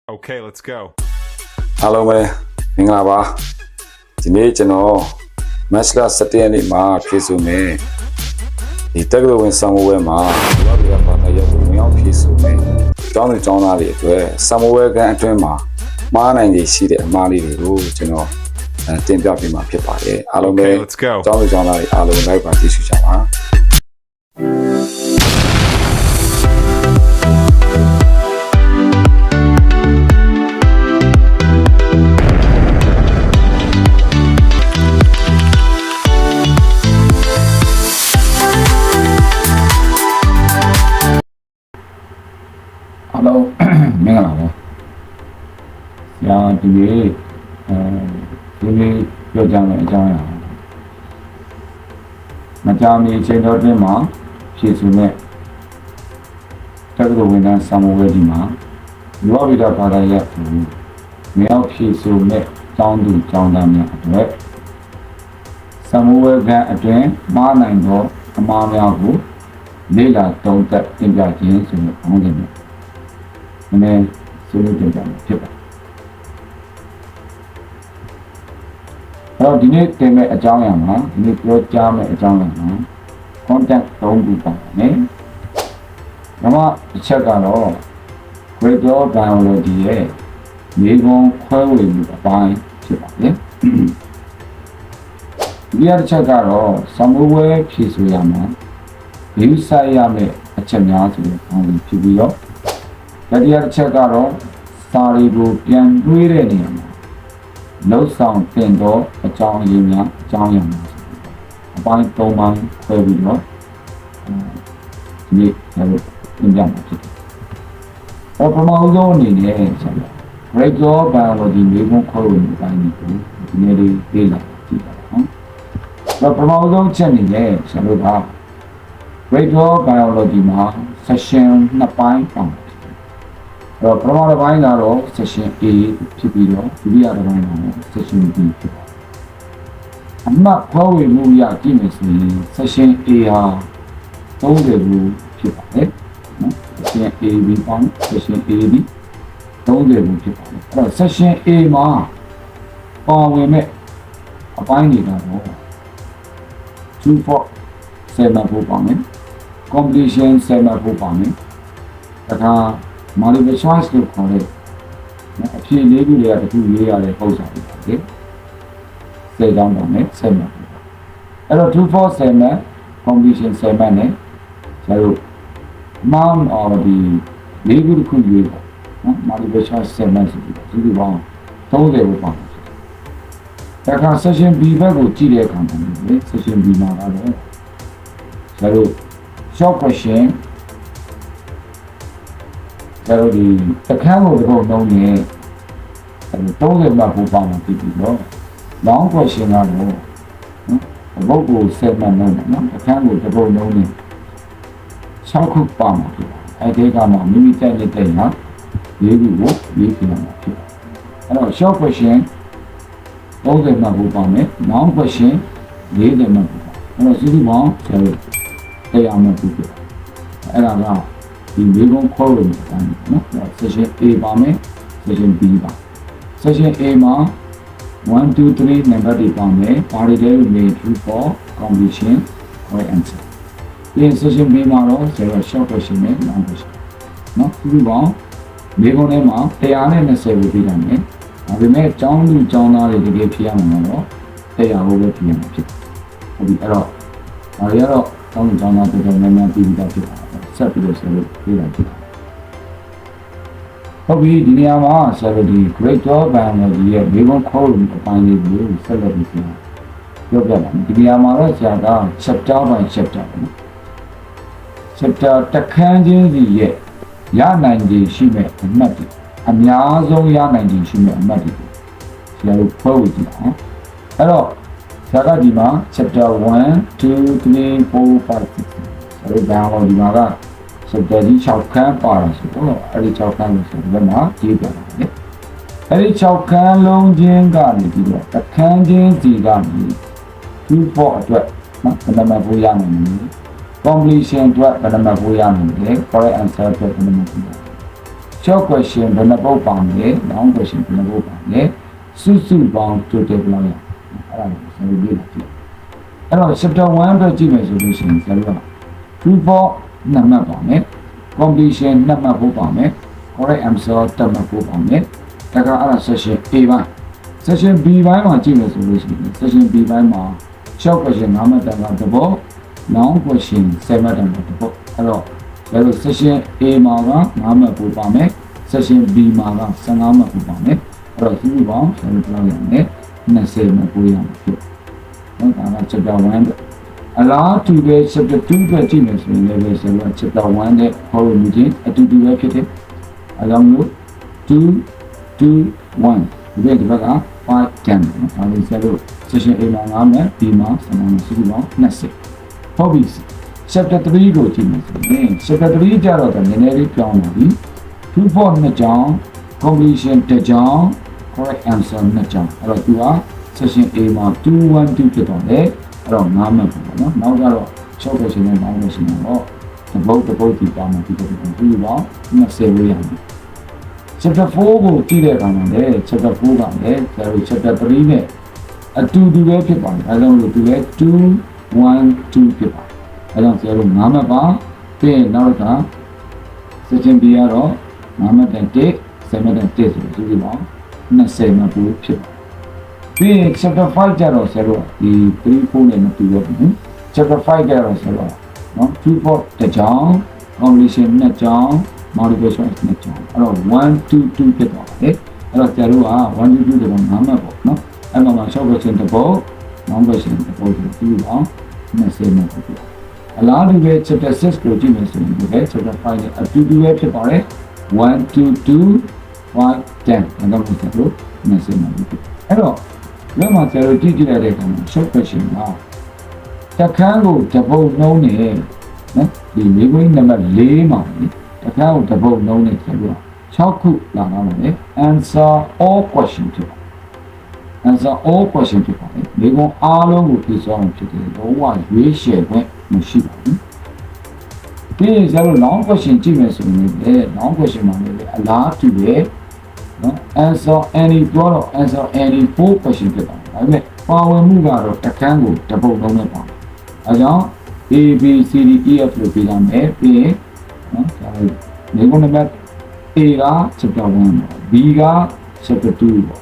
Okay, let's go. Hello, man. Mingaba. Today, Masla Saturday ma pisu me. The taglo when somewhere ma. Love ya pata ya to me on pisu me. John Ali to somewhere can to ma. Ma na ni si de ma li ro tin pya pi ma phit pa le. Hello, Okay, man. let's go. John Ali hello live pa ti su cha ma. Hello, မင်္ဂလာပါ။ညာဒီနေ့ပြောကြမယ်အကြောင်းအရာမကြာမီချိန်တော်တွင်မှာဖြည့်စုံတဲ့တက္ကသိုလ်ဝန်ထမ်းစာမေးပွဲဒီမှာလောဘိတဘာသာရပ်ကိုမြောက်ဖြည့်စုံတဲ့ကျောင်းသူကျောင်းသားများအတွက်စာမေးပွဲကအတွင်မှားနိုင်သောအမှားများကိုလေ့လာသုံးသပ်တင်ပြခြင်းဆိုတဲ့အောင်းခြင်းနဲ့နည်းဆွေးနွေးကြမှာဖြစ်ပါတယ်။အဲ့တော့ဒီနေ့တင်မဲ့အကြောင်းအရာမှာဒီနေ့ပြောကြားမဲ့အကြောင်းအရာမှာ content 3ခုပါမယ်။ဒါမှတစ်ချက်ကတော့ Greater Biology ရဲ့မြေပုံခွဲဝေမှုအပိုင်းဖြစ်ပါတယ်။ဒီတစ်ချက်ကတော့စမဝဲဖြည့်ဆိုရမှာဒီဆိုင်ရမယ့်အချက်များဆိုတဲ့အောင်းဖြစ်ပြီးတော့တရားတစ်ချက်ကတော့စာတွေကိုပြန်တွေးတဲ့နေရာမှာလှုပ်ဆောင်တင်တော့အကြောင်းအရင်းများအကြောင်းအရာများအပိုင်း၃ပိုင်းခွဲပြီးတော့ဒီနေ့ကျွန်တော်သင်ပြမှာဖြစ်တယ်။ပထမဆုံးအနေနဲ့ဆက်လာ Greater Biology မျိုးခွဲဝင်အပိုင်းကိုဒီနေ့လေးသိလာကြည့်ပါနော်။ပထမဆုံးချက်အနေနဲ့ကျွန်တော်က Greater Biology မှာ session 2ပိုင်းပါတော့ပထမတစ်ပိုင်းကတော့ session A ဖြစ်ပြီးတော့ဒုတိယတစ်ပိုင်းကတော့ session B ဖြစ်ပါတယ်။အမှတ်ခွဲဝေမှုရကြည့်မယ်ဆိုရင် session A ဟာ30ခုဖြစ်ပါတယ်နော် session A B ပေါင်း session A B 30ခုဖြစ်ပါတယ်။အဲ့တော့ session A မှာပါဝင်မဲ့အပိုင်းတွေကတော့ 2 for 7ဖို့ပါမယ် completion 7ဖို့ပါမယ်။ဒါကmultiple choice လို့ခေါ်တဲ့အဖြေ၄ခုတွေကတစ်ခုရေးရတဲ့ပုံစံတွေပါတယ်။စေကြောင်းပါမယ်ဆက်မှာ။အဲ့တော့2 for 7 completion 7နဲ့ကျွန်တော် amount of the ၄ခုတစ်ခုရေးပါနော် multiple choice 7ဆိုပြီးဒီလိုပေါင်း30ကိုပါမယ်။ဒါက session B ဘက်ကိုကြည့်တဲ့အခါမှာလေ session B မှာကတော့ကျွန်တော် short questionကျွန်တော်ဒီအခန်းကိုတော့နှုံးနေ30မှတ်ဖို့ပါမှာဖြစ်ပြီးတော့ long question ကတော့ဘုတ်ကို7မှတ်နှုံးတယ်နော်အခန်းကိုတော့နှုံးနေ6ခုပါမှာဖြစ်ပါတယ်အဲဒီကမှမိမိတိုက်တဲ့တဲ့ဟာ၄ခုကိုရေးပြရမှာဖြစ်ပါတယ်အဲ့တော့ short question 30မှတ်ဖို့ပါမယ် long question 40မှတ်ဖို့ပါအဲ့တော့စုစုပေါင်းကျွန်တော်တရားမှတ်ဖို့ဖြစ်အဲ့ဒါကဒီမြေပုံခေါ်လို့တာနော် session A ပါမယ် session B ပါ session A မှာ1 2 3 နံပါတ်တွေပါမယ်ဘာတွေလဲလို့ true for completion correct answer ဒီ session B မှာတော့ short question နဲ့ long question နော်ဒီကောင်မြေပုံထဲမှာ120ကိုပြီးတာမယ်ဒါပေမဲ့ကျောင်းသူကျောင်းသားတွေတကယ်ဖြေရမှာတော့100ကိုပဲဖြေရမှာဖြစ်ဟုတ်ပြီအဲ့တော့ဒါတွေကတော့ကျောင်းသူကျောင်းသားတော်တော်များများပြီးတာဖြစ်ပါတယ်ဆက်ပြီးတော့ဆက်လို့ပြေးလာဖြစ်ဟုတ်ပြီဒီနေရာမှာဆက်လို့ဒီ Greater Biology ရဲ့မြေပုံခေါ်လို့အပိုင်းလေးကိုဆက်လက်ပြီးပြောပြပါမယ်ဒီနေရာမှာတော့ဆရာက chapter by chapter ပေါ့နော် chapter တစ်ခန်းချင်းစီရဲ့ရနိုင်ခြေရှိမဲ့အမှတ်တွေအများဆုံးရနိုင်ခြေရှိမဲ့အမှတ်တွေဆရာတို့ဖွဲ့ဝေကြည့်အောင်အဲ့တော့ဆရာကဒီမှာ chapter 1 2 3 4 5 6အဲ့ဒါတော့ဒီမှာကစက်တကြီး6ခန်းပါဆိုတော့အဲ့ဒီ6ခန်းလို့ဆိုတော့မှာကြီးပြတာလေအဲ့ဒီ6ခန်းလုံးချင်းကနေပြီးတော့တစ်ခန်းချင်းစီကနေ2 for အတွက်နော်ဘယ်နှမဖို့ရနိုင်လဲ completion အတွက်ဘယ်နှမဖို့ရနိုင်လဲ correct answer အတွက်ဘယ်နှမဖို့ short question ဘယ်နှပုတ်ပါလဲ long question ဘယ်နှပုတ်ပါလဲစုစုပေါင်း total ဘယ်လောက်ရအဲ့ဒါကိုဆက်ပြီးလေ့လာကြည့်အဲ့တော့ chapter 1အတွက်ကြည့်မယ်ဆိုလို့ရှိရင်ဆက်လို့ true false နှစ်မှတ်ပါမယ် completion နှစ်မှတ်ပို့ပါမယ် correct answer တစ်မှတ်ပို့ပါမယ်ဒါကအဲ့ဒါ section A ပိုင်း section B ပိုင်းမှာကြည့်မယ်ဆိုလို့ရှိရင် section B ပိုင်းမှာ short question 9မှတ်တန်ကတစ်ပုတ် long question 7မှတ်တန်ကတစ်ပုတ်အဲ့တော့ဒါလို့ section A မှာက9မှတ်ပို့ပါမယ် section B မှာက15မှတ်ပို့ပါမယ်အဲ့တော့ဒီလိုပေါင်းဆက်လို့ပြောရမယ်20မှတ်ပို့ရမှာဖြစ်နော်ဒါက chapter 1အတွက်အလားတူပဲ chapter 2အတွက်ကြည့်မယ်ဆိုရင်လည်းဆိုတော့ chapter 1နဲ့ဟောလို့မြင်အတူတူပဲဖြစ်တယ်အကြောင်းလို့2 2 1ဒီဘက်က5 10နော်ဒါလေးဆက်လို့ section A မှာ9မှတ် B မှာ15မှတ်စုစုပေါင်း20ဟုတ်ပြီ chapter 3ကိုကြည့်မယ်ဆိုရင် chapter 3ကျတော့နည်းနည်းလေးပြောင်းပါပြီ true false နှစ်ကြောင်း completion တစ်ကြောင်း correct answer နှစ်ကြောင်းအဲ့တော့သူက section A မှာ212ဖြစ်တော့လေအဲ့တော့9မှတ်ပေါ့နော်နောက်ကတော့ short question နဲ့ long question တော့တစ်ပုတ်ဒီပါမှာဒီတော့ဒီပေါင်း20လို့ရတယ် chapter 4ကိုကြည့်တဲ့အခါမှာလေ chapter 4ကလည်းကျတော့ chapter 3နဲ့အတူတူပဲဖြစ်ပါတယ်အဲဒါကြောင့်လို့သူလည်း2 1 2ဖြစ်ပါတယ်အဲကြောင့်ကျတော့9မှတ်ပါပြီးရင်နောက်က section B ကတော့9မှတ်တန်1 7မှတ်တန်1ဆိုတော့ဒီပေါင်း20မှတ်ပို့ဖြစ်ပါတယ်ပြီးရင် chapter 5ကျတော့ဆရာတို့ဒီ3 4နဲ့မတူတော့ဘူး chapter 5ကျတော့ဆရာတို့နော်2 4တစ်ကြောင်း completion နှစ်ကြောင်း multiple choice နှစ်ကြောင်းအဲ့တော့1 2 2ဖြစ်သွားတယ်အဲ့တော့ဆရာတို့က1 2 2တော့9မှတ်ပေါ့နော်အဲ့မှာ short question တစ်ပုတ် long question တစ်ပုတ်ဆိုဒီပေါင်း20မှတ်ဖြစ်တယ်အလားတူပဲ chapter 6ကိုကြည့်မယ်ဆိုရင်ဒီ chapter 5နဲ့အတူတူပဲဖြစ်ပါတယ်1 2 2 5 10အဲ့တော့ဆက်လို့20မှတ်ဖြစ်အဲ့တော့ဒီမှာဆရာတို့ကြည့်ကြည့်ရတဲ့အခါမှာ short question ကတစ်ခန်းကိုတစ်ပုတ်နှုံးနေနော်ဒီမိခွင်းနံပါတ်4မှာတစ်ခန်းကိုတစ်ပုတ်နှုံးနေဆရာတို့6ခုလာတော့မယ် answer all question ဖြစ်ပါ answer all question ဖြစ်ပါတယ်မိခွန်းအားလုံးကိုဖြေဆိုအောင်ဖြစ်တယ်တော့ရွေးချယ်ခွင့်မရှိပါဘူးပြီးရင်ဆရာတို့ long question ကြည့်မယ်ဆိုရင်လည်း long question မှာလည်းအလားတူပဲနော် answer any ပြောတော့ answer any 4 question ဖြစ်ပါတယ်ဒါပေမဲ့ပါဝင်မှုကတော့တစ်ခန်းကိုတစ်ပုတ်လုံးနဲ့ပါအဲကြောင့် A B C D E F လို့ပြရမယ်ပြီးရင်နော်ဒါမိခွန်းနံပါတ် A က chapter 1 B က chapter 2ပေါ့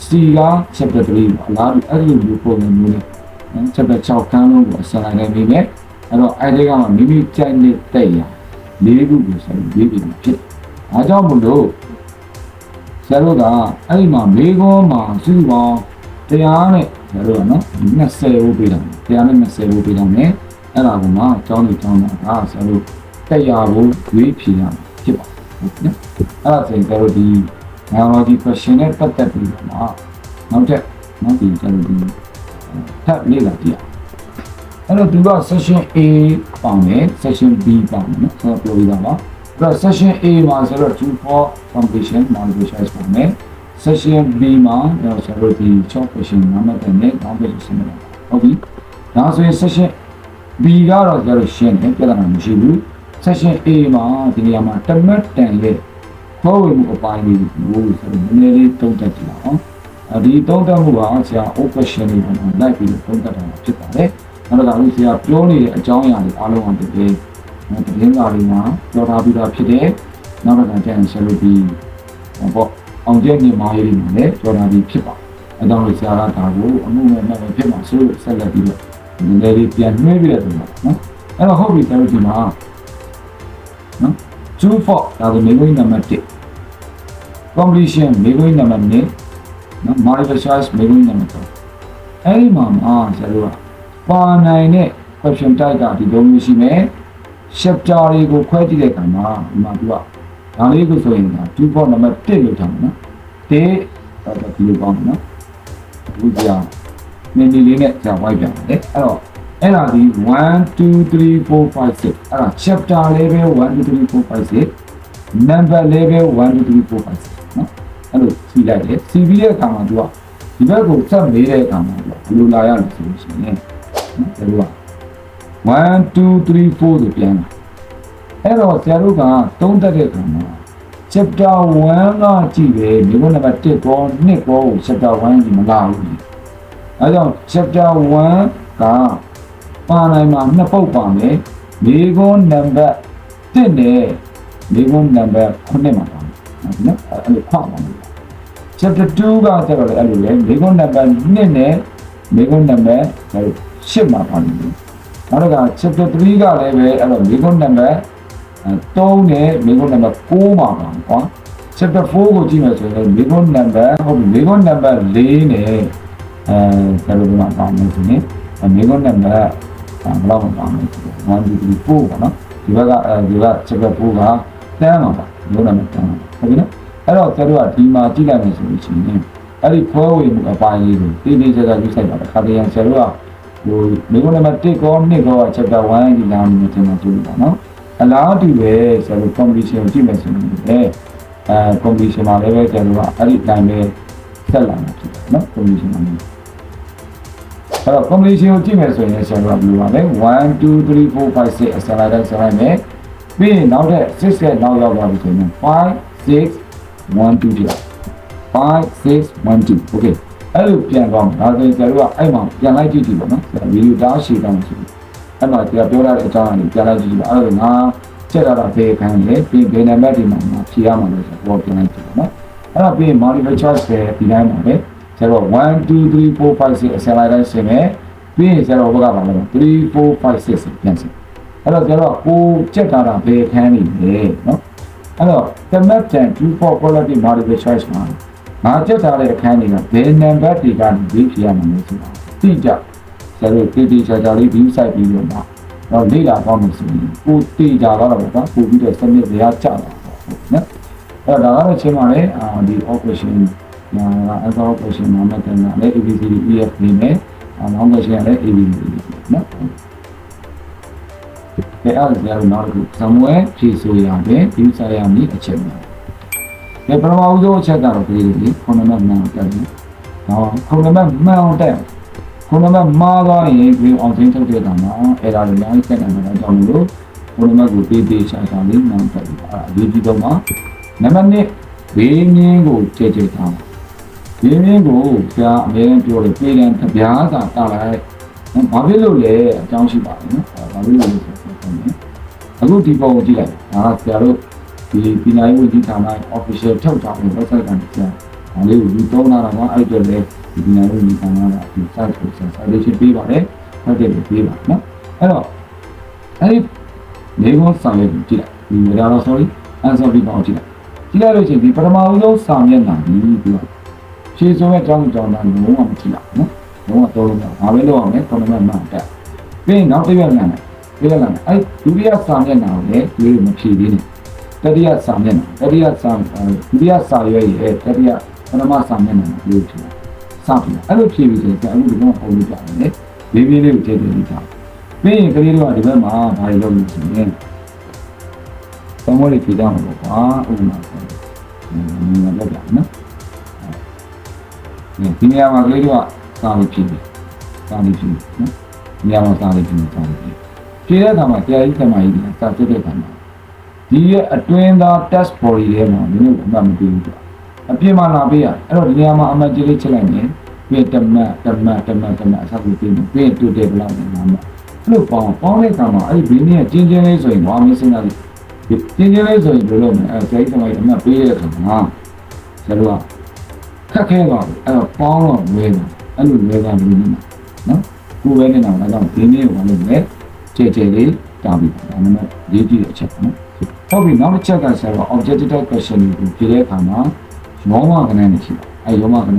C က chapter 3ပေါ့အလားတူအဲ့လိုမျိုးပုံစံမျိုးနဲ့နော် chapter 6ခန်းလုံးကိုအစလိုက်နိုင်ပြီလေအဲ့တော့အဲ့ဒီကမှမိမိကြိုက်တဲ့ရ၄ခုကိုဆက်ပြီးပြီးဖြစ်ဒါကြောင့်မို့လို့ဆရာတို့ကအဲ့ဒီမှာမေခွန်းမှာစုပေါင်းတရားနဲ့ဆရာတို့ကနော်20ကိုပေးတာတရားနဲ့20ကိုပေးတာနဲ့အဲ့ဒါကမှကျောင်းသူကျောင်းသားကဆရာတို့တရားကိုရွေးဖြေရမှာဖြစ်ပါဟုတ်နော်အဲ့ဒါဆိုရင်ဆရာတို့ဒီ biology question နဲ့ပတ်သက်ပြီးတော့နောက်ထပ်နော်ဒီဆရာတို့ဒီထပ်လေ့လာကြည့်အောင်အဲ့တော့သူက section A ပေါင်းတယ် section B ပေါင်းတယ်နော်ဆိုတော့ပြောပြတာပါအဲ့တော့ section A မှာဆိုတော့ true false completion multiple choice ပေါင်းတယ် section B မှာဆရာတို့ဒီ short question 9မှတ်တန်နဲ့ long question 7မှတ်ဟုတ်ပြီဒါဆိုရင် section B ကတော့ဆရာတို့ရှင်းတယ်ပြဿနာမရှိဘူး section A မှာဒီနေရာမှာတမတ်တန်ရဲ့ခေါ်ဝင်မှုအပိုင်းလေးကိုဆိုတော့နည်းနည်းလေးသုံးသပ်ကြည့်အောင်ဒီသုံးသပ်မှုကဆရာ question တွေပေါ်မှာလိုက်ပြီးသုံးသပ်တာဖြစ်ပါတယ်နောက်တော့ဆရာပြောနေတဲ့အကြောင်းအရာတွေအားလုံးကတကယ်သတင်းစာတွေမှာပြောထားပြီးသားဖြစ်တယ်နောက်တော့ကျန်ဆရာတို့ဒီပေါ့အောင်ကျမြင်မာရေးတွေမှာလည်းပြောထားပြီးဖြစ်ပါအဲကြောင့်လို့ဆရာကဒါကိုအမှုနဲ့မှတ်ဖြစ်မှာဆိုလို့ဆက်လက်ပြီးတော့နည်းနည်းလေးပြန်နှွှဲပြရတယ်နော်အဲ့တော့ဟုတ်ပြီဆရာတို့ဒီမှာနော် true false ဒါဆိုမိခွန်းနံပါတ်1 completion မိခွန်းနံပါတ်2နော် multiple choice မိခွန်းနံပါတ်3အဲ့ဒီမှာဆရာတို့ကပါနိုင်တဲ့ question type ကဒီလိုမျိုးရှိမယ် chapter တွေကိုခွဲကြည့်တဲ့အခါမှာဒီမှာသူကဒါလေးကိုဆိုရင်ဒါ2 false နံပါတ်1လို့ထားမယ်နော်1ဒီလိုပေါင်းနော်ဒီကြာနည်းနည်းလေးနဲ့ကြာဝိုက်ပြန်တယ်အဲ့တော့အဲ့ဒါဒီ1 2 3 4 5 6အဲ့ဒါ chapter level 1 2 3 4 5 6 number level 1 2 3 4 5 6နော်အဲ့လိုစီလိုက်တယ်စီပြီးတဲ့အခါမှာသူကဒီဘက်ကိုဆက်မေးတဲ့အခါမှာဘယ်လိုလာရလဲဆိုလို့ရှိရင်နော်ဒါက1 2 3 4ဆိုပြန်လာအဲ့တော့ဆရာတို့ကသုံးသပ်တဲ့အခါမှာ chapter 1ကကြည့်တယ်မိကုန်းနံပါတ်1ကော2ကောကို chapter 1ကြီးမလာဘူးအဲကြောင့် chapter 1ကပါနိုင်မှာနှစ်ပုတ်ပါမယ်မိကုန်းနံပါတ်1နဲ့မိကုန်းနံပါတ်9မှာပါနော်အဲ့လိုခွာပါမယ် chapter 2ကကျတော့လည်းအဲ့လိုလေမိကုန်းနံပါတ်2နဲ့မိကုန်းနံပါတ်10မှာပါမယ်နောက်တစ်ခါ chapter 3ကလည်းပဲအဲ့တော့မိကုန်းနံပါတ်3နဲ့မိကုန်းနံပါတ်9မှာပါကွာ chapter 4ကိုကြည့်မယ်ဆိုရင်မိကုန်းနံပါတ်ဟုတ်ပြီမိကုန်းနံပါတ်4နဲ့ဘယ်လိုမှပါမယ်ဆိုရင်မိကုန်းနံပါတ်ဘယ်လောက်မှပါမယ်ဆိုတော့1 2 3 4ပေါ့နော်ဒီဘက်ကchapter 4က10မှာပါမိကုန်းနံပါတ်10ဟုတ်ပြီနော်အဲ့တော့ကျတော့ဒီမှာကြည့်လိုက်မယ်ဆိုလို့ရှိရင်အဲ့ဒီခွဲဝေမှုအပိုင်းလေးကိုတည်တည်ကြကြယူဆိုင်ပါတခါတည်းရဆရာတို့ကဟိုမိကုန်းနံပါတ်1ကော2ကော chapter 1ဒီလာမျိုးတင်မှာတွေ့ပါနော်အလားတူပဲဆရာတို့ completion ကိုကြည့်မယ်ဆိုရင်completion မှာလည်းပဲဆရာတို့ကအဲ့ဒီတိုင်းပဲဆက်လာမှာဖြစ်တယ်နော် completion မှာအဲ့တော့ completion ကိုကြည့်မယ်ဆိုရင်ဆရာတို့ကဘယ်လိုပါလဲ1 2 3 4 5 6အစလိုက်တိုင်းဆက်လိုက်မယ်ပြီးရင်နောက်ထပ်6ရဲ့နောက်ရောက်သွားပြီဆိုရင်5 6 1 2 5 6 1 2 okay အဲ့လိုပြန်သွားမှာဒါဆိုရင်ဆရာတို့ကအဲ့မှာပြန်လိုက်ကြည့်ကြည့်ပါနော်ဆရာဗီဒီယိုတားရှည်တောင်းဆိုအဲ့မှာဆရာပြောထားတဲ့အကြောင်းအရာကိုပြန်လိုက်ကြည့်ကြည့်ပါအဲ့တော့ငါချက်လာတာဘယ်ခံလဲပြီးဘယ်နံပါတ်ဒီမှာဖြေရမှာလဲဆိုတော့ပြန်လိုက်ကြည့်ပါနော်အဲ့တော့ပြီး multiple choice ပဲဒီတိုင်းပါပဲဆရာတို့1 2 3 4 5 6အစလိုက်တိုင်းရှင်းမယ်ပြီးရင်ဆရာတို့ဘက်ကပါလဲ3 4 5 6ပြန်ရှင်းအဲ့တော့ဆရာတို့ကိုချက်ထားတာဘယ်ခံနေလဲနော်အဲ့တော့ the map and true for quality multiple choice မှာငါချက်ထားတဲ့အခန်းတွေကဘယ်နံပါတ်တွေကနေပြီးဖြေရမှာလဲဆိုတာသိကြဆရာတို့တေးချာလေး view site ပြီးတော့တော့လေ့လာကောင်းလို့ဆိုရင်ကိုတေးကြတော့ပေါ့ကွာပို့ပြီးတော့စနစ်တွေအားကျတာပေါ့နော်အဲ့တော့ဒါကတော့ချင်းပါလေဒီ operation ညာ alpha operation မှာမှတ်တယ်နော်လေ ABCD EF နေမယ်နောက်တစ်ချက်လည်း ABCD နော်အဲ့အားဆရာတို့နောက်တစ်ခုsomewhere ဖြည့်ဆိုရမယ် view site ရမည်အချက်များဒီပထမဦးဆုံးအချက်ကတော့ဒီလိုခုနကမှန်အောင်တက်တယ်နော်ခုနကမှန်အောင်တက်ခုနကမှားသွားရင်ဒီအောင်သိထုတ်တဲ့အခါမှာအဲ့ဒါတွေလည်းတက်နေတာကြောင့်လို့ခုနကကိုတေးချာလေးမှန်တက်တယ်အဲ့ဒီတော့မှနံပါတ်1ဘေးမြင်းကိုကြဲကြဲထားဘေးမြင်းကိုဆရာအများကြီးပြောတယ်ပြည်တယ်တပြားစာတာလိုက်ဘာဖြစ်လို့လဲအကြောင်းရှိပါတယ်နော်ဘာဖြစ်လို့လဲဆိုတော့အခုဒီပုံကိုကြည့်လိုက်ဒါကဆရာတို့ဒီပညာရေးဝန်ကြီးဌာန official ထုတ်ထားတဲ့ website ကနေဆရာဒါလေးကိုဒီသုံးလာတာကအဲ့အတွက်လည်းဒီပညာရေးဝန်ကြီးဌာနကဒီ site ကိုဆရာ citation ပေးပါတယ်ဟုတ်တယ်ပေးပါနော်အဲ့တော့အဲ့ဒီနေကုန်းဆောင်ရွက်ကြည့်လိုက်ဒီဒါတော့ sorry answer ပြီးတော့ကြည့်လိုက်လို့ရှိရင်ဒီပထမဦးဆုံးစာမျက်နှာကြီးပြီးတော့ရှေ့ဆုံးရဲ့အကြောင်းကြောင့်တော့လုံးဝမကြည့်လိုက်နော်လုံးဝတော့လို့မရဘာပဲလုပ်အောင်လဲခုနကမှတ်တက်ပြီးရင်နောက်တစ်ရက်မြန်တယ်အဲ့ဒုတိယစာမျက်နှာကိုလည်းဒီလိုမဖြေသေးနဲ့တတိယစာမျက်နှာဒုတိယစာရွက်ရဲ့တတိယပထမစာမျက်နှာကိုဖြေစပြီအဲ့လိုဖြေပြီးဆိုရင်အခုဒီကောင်ပုံလို့ပြတယ်လေဘေးလေးကိုထည့်ထည့်ပြီးထားပြီးရင်ကလေးတို့ကဒီဘက်မှာဘာလို့လုပ်လို့ဆိုရင်သမုဒ္ဒရာဖြေကြမှာပေါ့ကွာဥပမာဆိုလောက်ပြနော်ဒီနေရာမှာကလေးတို့ကစာလေးဖြေတယ်နော်နေရာမှာစာလေးဖြေဖြေတဲ့အခါမှာတရားကြီးသမားကြီးကစာပြတဲ့အခါမှာဒီရဲ့အတွင်းသား test body ထဲမှာမင်းတို့အမှတ်မပေးဘူးကွာအပြင်မှာလာပေးရအဲ့တော့ဒီနေရာမှာအမှတ်ကြီးလေးချက်လိုက်မယ်ပြီးတမတ်အစပ်ကိုပေးမယ်ပြီးတူတယ်ဘလောက်လဲမှာအဲ့လိုပေါင်းတဲ့အခါမှာအဲ့ဒီဘင်းကြီးကကျင်းလေးဆိုရင်ဘာမှမစဉ်းစားဘူးကျင်းလေးဆိုရင်ဘယ်လိုလုပ်မလဲအဲ့တရားကြီးသမားကြီးအမှတ်ပေးတဲ့အခါမှာကျတော့ခက်ခဲပါဘူးအဲ့တော့ပေါင်းတော့ဝဲတယ်အဲ့လိုဝဲတာလို့နော်ကိုယ်ပဲနေတာဒါကြောင့်ဘင်းကြီးကိုဘာလုပ်လဲကျဲလေးတာပြီးဒါမှမဟုတ်ရေးကြည့်တဲ့အချက်ပေါ့နော်ဟုတ်ပြီနောက်တစ်ချက်ကဆရာက objective question ကိုဖြေတဲ့အခါမှာရောမကဏ္ဍနဲ့ရှိတာအဲရောမကဏ္ဍ1 2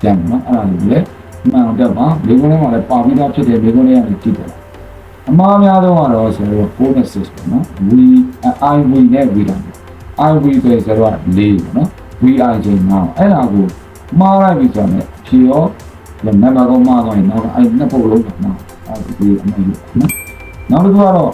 10နော်အဲ့ဒါလေးလည်းမှန်အောင်တက်ပါဒီကုန်းထဲမှာလည်းပါပြီးသားဖြစ်တယ်ဒီကုန်းထဲကနေကြည့်တယ်အမှားများတော့ကတော့ဆရာတို့4 နဲ့6ပေါ့နော် I we နဲ့ we တာ I we ဆိုရင်ဆရာတို့က4ပေါ့နော် we I ချင်းနောက်အဲ့ဒါကိုမှားလိုက်ပြီဆိုတော့ဖြေရောနံပါတ်ကောမှားသွားရင်နောက်အဲ့နှစ်ပုတ်လုံးတော့နော်အဲ့ဒီအမှန်ကြီးနော်နောက်တစ်ခုကတော့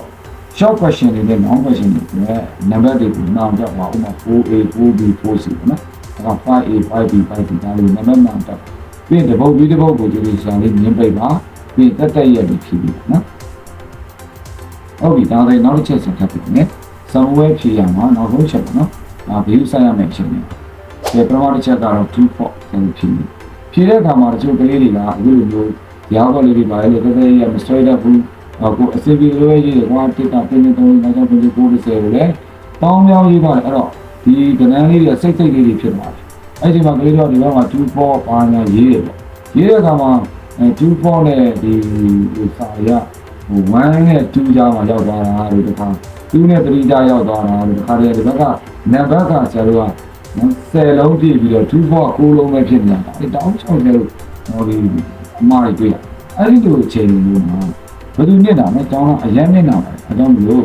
short question တွေနဲ့ long question တွေနဲ့နံပါတ်တွေကိုနားတော့ပါဥပမာ 4A 4B 4C နော်ဒါက 5A 5B 5C ဒါလိုနံပါတ်နားတော့ပြီးရင်တပုတ်ပြီးတပုတ်ကိုကြည့်လို့ရှာလေးမြင်ပိတ်ပါပြီးတက်ရက်ပြီးဖြည့်ပြီးနော်ဟုတ်ပြီဒါလည်းနောက်တစ်ချက်ဆက်ထပ်ပြီးနော် somewhere ဖြည့်ရမှာနောက်ဆုံးချက်ပေါ့နော် ဘေးဆိုင်ရမယ်ဖြစ်နေတယ်ပထမတစ်ချက်ကတော့2 fault ဆိုဖြစ်နေဖြေတဲ့အခါမှာတချို့ကလေးတွေကအခုလိုမျိုးရောင်းပေါ်လေးတွေပါလေတကယ်ရမဆွဲတတ်ဘူးကိုအစီအပြေလိုရေးကွာတစ်တာတင်းတင်းတုံးနောက်တော့ဒီကို30ကိုလည်းပေါင်းပြောင်းရေးပါတယ်အဲ့တော့ဒီကဏ္ဍလေးတွေစိတ်လေးတွေဖြစ်သွားတယ်အဲ့ဒီမှာကလေးတို့ဒီဘက်မှာ2 4ပါညာရေးတယ်ပေါ့ရေးတဲ့အခါမှာ2 4နဲ့ဒီစာရ1နဲ့2ကြားမှာရောက်သွားတာလို့တခါ2နဲ့3ကြားရောက်သွားတာလို့တခါတည်းဒီဘက်ကနံပါတ်ကဆရာတို့က10လုံးပြည့်ပြီးတော့2 4 9လုံးပဲဖြစ်နေတာအဲ့တောင်း60လို့ဟိုဒီအမှားတွေတွေ့ရအဲ့ဒီလိုအချိန်မျိုးမှာဘယ်သူညစ်တာလဲတောင်းတော့အရင်ညစ်တာပဲအကြောင်းမလို့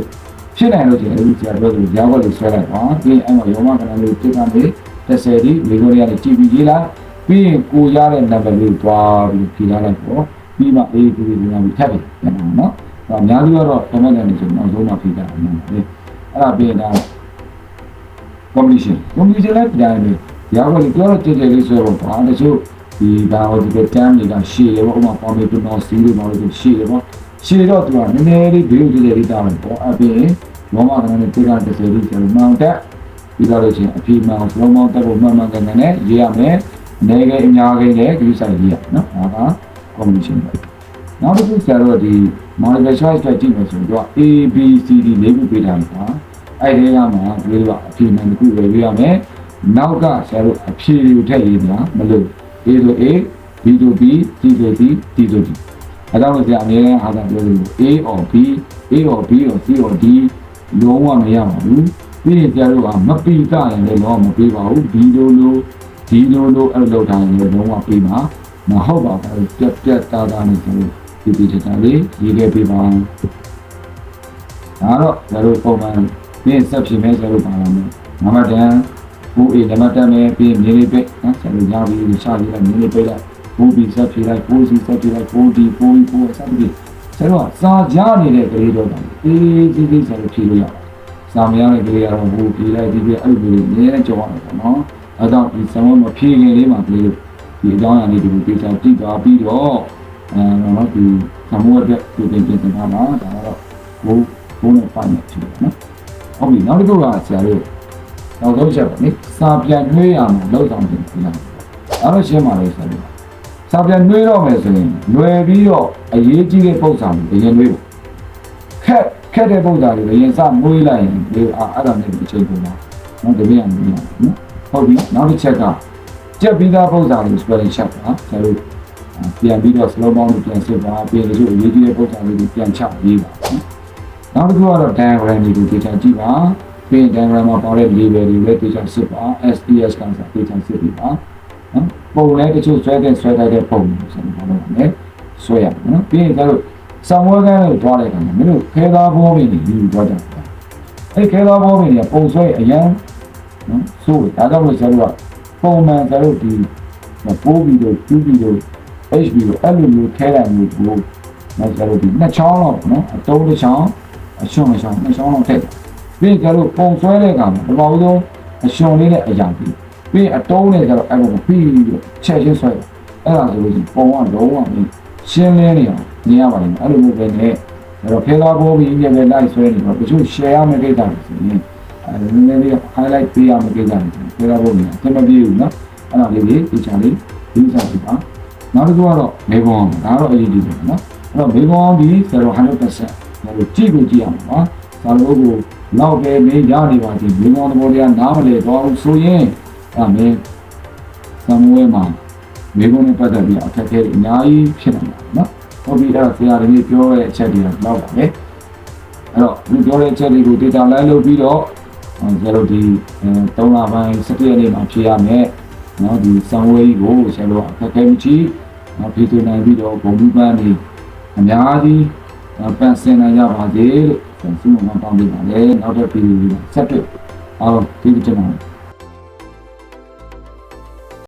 ဖြစ်နိုင်လို့ဒီအခုဆရာတို့ကကြားပေါ်လို့ဆွဲလိုက်ပါပြီးအဲ့မှာရောမကဏ္ဍလေးတစ်ကနေ30ဒီမိကိုရီးယားနဲ့ကြည့်ပြီးရေးလိုက်ပြီးရင်ကိုရတဲ့နံပါတ်လေးတွားပြီးဖြေထားလိုက်ပေါ့ပြီးမှအေးဒီနာမည်ထပ်ပြီးပြန်အောင်နော်အများကြီးကတော့တမန်တယ်ဆိုတော့နောက်ဆုံးမှဖြေကြတယ်နော်အဲ့ဒါပြီးရင်ဒါ completion လည်းပြန်ပြီးရောကလေးပြောတော့ကြည့်ကြလေးဆိုတော့ဘာတချို့ဒီဘာဟိုဒီတမ်းတွေကရှေ့ရောဥမာပေါ်ပြီးတော့စီးလို့ပါလို့ရှေ့ရောရှေ့တော့သူကနည်းနည်းလေးဘေးဥဒလေးတာမယ်ပေါ့အပြင်မောမကလည်းတွေ့တာတစ်စက်လေးဆိုတော့မောင်တက်ပြီးတော့လို့ချင်းအပြေမောင်လုံးမောင်တက်ဖို့မှန်မှန်ကန်ကန်နဲ့ရေးရမယ်အနေငယ်အများကြီးနဲ့ဒီဆိုင်ရေးရနော်ဒါက completion ပဲနောက်တစ်ခုဆရာတို့ဒီ multiple choice ကြည့်မယ်ဆိုတော့ A B C D လေးခုပေးထားမှာအဲ့ဒီကမှာဒီလိုအပြေမှန်တစ်ခုဝယ်ပေးရမယ်နောက်ကဆရာတို့အဖြေကိုထည့်ရေးမှာမလို့ A ဆို A B ဆို B C ဆို C D ဆို D အဲ့တော့ဆရာအမြဲတမ်းအားသာပြောလို့ A or B A or B or C or D လုံးဝမရပါဘူးပြီးရင်ဆရာတို့ကမပီတာရင်လည်းလုံးဝမပေးပါဘူး B လိုဒီလိုအဲ့လိုတိုင်းလည်းလုံးဝပေးမှာမဟုတ်ပါဘူးပြတ်တာနေဆိုဒီချာလေးရေးခဲ့ပေးပါဒါတော့ဆရာတို့ပုံမှန်ပြင်းဆက်ဖြစ်မဲ့ဆရာတို့ပါလာမယ်နံပါတ်10 9A နံပါတ်10နဲ့ပြီးမြေလေးပိတ်နော်ဆရာတို့ညာပြီးရှာပြီးလိုက်မြေလေးပိတ်လိုက် 9B ဆက်ဖြစ်လိုက် 9C ဆက်ဖြစ်လိုက် 9D 9E 9ဆက်ပြီးဆရာတို့စာကြားနေတဲ့ကလေးတော့အေးစီးစီးဆရာတို့ဖြေလို့ရပါတယ်စာမရတဲ့ကလေးကတော့ဟိုဖြေလိုက်ဒီပြအဲ့လိုမျိုးနည်းနည်းကြောက်ရတယ်ပေါ့နော်အဲ့တော့ဒီစံမမဖြေခင်လေးမှာကလေးတို့ဒီအကြောင်းအရာလေးတွေကိုပြေချာတိသွားပြီးတော့နော်ဒီစံမအတွက်ပြင်ထားမှာဒါကတော့ဘုံနဲ့ပိုင်းနေဖြစ်တယ်နော်ဟုတ်ပြီနောက်တစ်ခုကဆရာတို့နောက်ဆုံးချက်ပါနိစာပြန်နှွေးရမှာလောက်ဆောင်တင်ပြရအောင်အဲ့တော့ရှင်းပါလေဆရာတို့စာပြန်နှွေးတော့မယ်ဆိုရင်လွယ်ပြီးတော့အရေးကြီးတဲ့ပုံစံကိုအရင်နှွေးဖို့ခက်တဲ့ပုံစံကိုအရင်စမွေးလိုက်ရင်ဒီအဲ့ဒါနဲ့အချိန်ပုံမှာနော်တပည့်ရမယ်နော်ဟုတ်ပြီနောက်တစ်ချက်ကကြက်ပြီးသားပုံစံကို spelling check ပါဆရာတို့ပြန်ပြီးတော့ slow down ပြန်စစ်ပါပြီးတော့အရေးကြီးတဲ့ပုံစံလေးကိုပြန်ချရေးပါနောက်တစ်ခုကတော့ diagram တွေကိုသိချင်ကြည့်ပါပြီးရင် diagram မှာပါတဲ့ label တွေလည်းသိချင်စစ်ပါ SDS ကစားသိချင်စစ်ပြီးပါနော်ပုံလည်းတချို့ဆွဲထားတဲ့ပုံတွေဆိုတော့လည်းဆွဲရမယ်နော်ပြီးရင်ကျတော့ဆောင်းဝဲကန်းကိုတွားလိုက်တယ်မင်းတို့ခဲသားဘောမင်းတွေယူသွားကြတယ်အဲ့ခဲသားဘောမင်းတွေကပုံဆွဲအရန်နော်ဆိုဒါကြောင့်လို့ဆရာတို့ကပုံမှန်ဆရာတို့ဒီပိုးပြီးတော့ကျူးပြီးတော့ HB ကိုအဲ့လိုမျိုးခဲတယ်မျိုးကိုနော်ဆရာတို့ဒီနှစ်ချောင်းလောက်နော်အတုံးတစ်ချောင်းအရှုံးတစ်ချောင်းနှစ်ချောင်းလောက်ထည့်ပြီးရင်ကျတော့ပုံဆွဲတဲ့အခါမှာပထမဆုံးအရှုံးလေးနဲ့အရာပြီးအတုံးနဲ့ကျတော့အဲ့လိုပြီးတော့ချက်ချင်းဆွဲအဲ့ဒါဆိုလို့ပုံကလုံးဝရှင်းလင်းနေအောင်မြင်ရပါတယ်အဲ့လိုမျိုးပဲနဲ့အဲ့တော့ခဲသားဘောပြီးပြပဲလိုက်ဆွဲနေတော့တချို့ share ရမယ့်ကိစ္စတွေဆိုရင်အဲ့နည်းနည်းလေး highlight ပေးရမယ့်ကိစ္စတွေခဲသားဘောပြီးအမပြေဘူးနော်အဲ့ဒါလေးဒီချာလေးဒီစားပြပါနောက်တစ်ခုကတော့မေကွန်ဒါတော့အရေးကြီးတယ်နော်အဲ့တော့မေကွန်ဒီ0 100% လို့ကြည့်ကိုကြည့်အောင်ပါဒါလို့ကိုနောက်ပဲမင်းရနေပါသည်မေကွန်သဘောတရားနားမလဲတော့ဆိုရင်အဲ့မင်းသံဝဲမှာမေကွန်နဲ့ပတ်သက်ပြီးအခက်အခဲအများကြီးဖြစ်နေတယ်နော်ဟုတ်ပြီအဲ့တော့ဆရာဒီနေ့ပြောတဲ့အချက်တွေတော့လောက်ပါပဲအဲ့တော့ဒီပြောတဲ့အချက်တွေကို data line လုပ်ပြီးတော့ကျတော့ဒီ3လပိုင်း17ရက်နေ့မှာဖြေရမယ်နော်ဒီစံဝဲကြီးကိုဆရာတို့အခက်အခဲမရှိနော်ဖြေသွင်းနိုင်ပြီးတော့ဂုဏ်ပြုပန်းနေအများကြီးပန်းစင်နိုင်ရပါသေးလို့ဆုမွန်တောင်းပေးပါလေနောက်တဲ့ဗီဒီယိုဆက်တွေ့အောင်ဒီကြည့်ကြပါ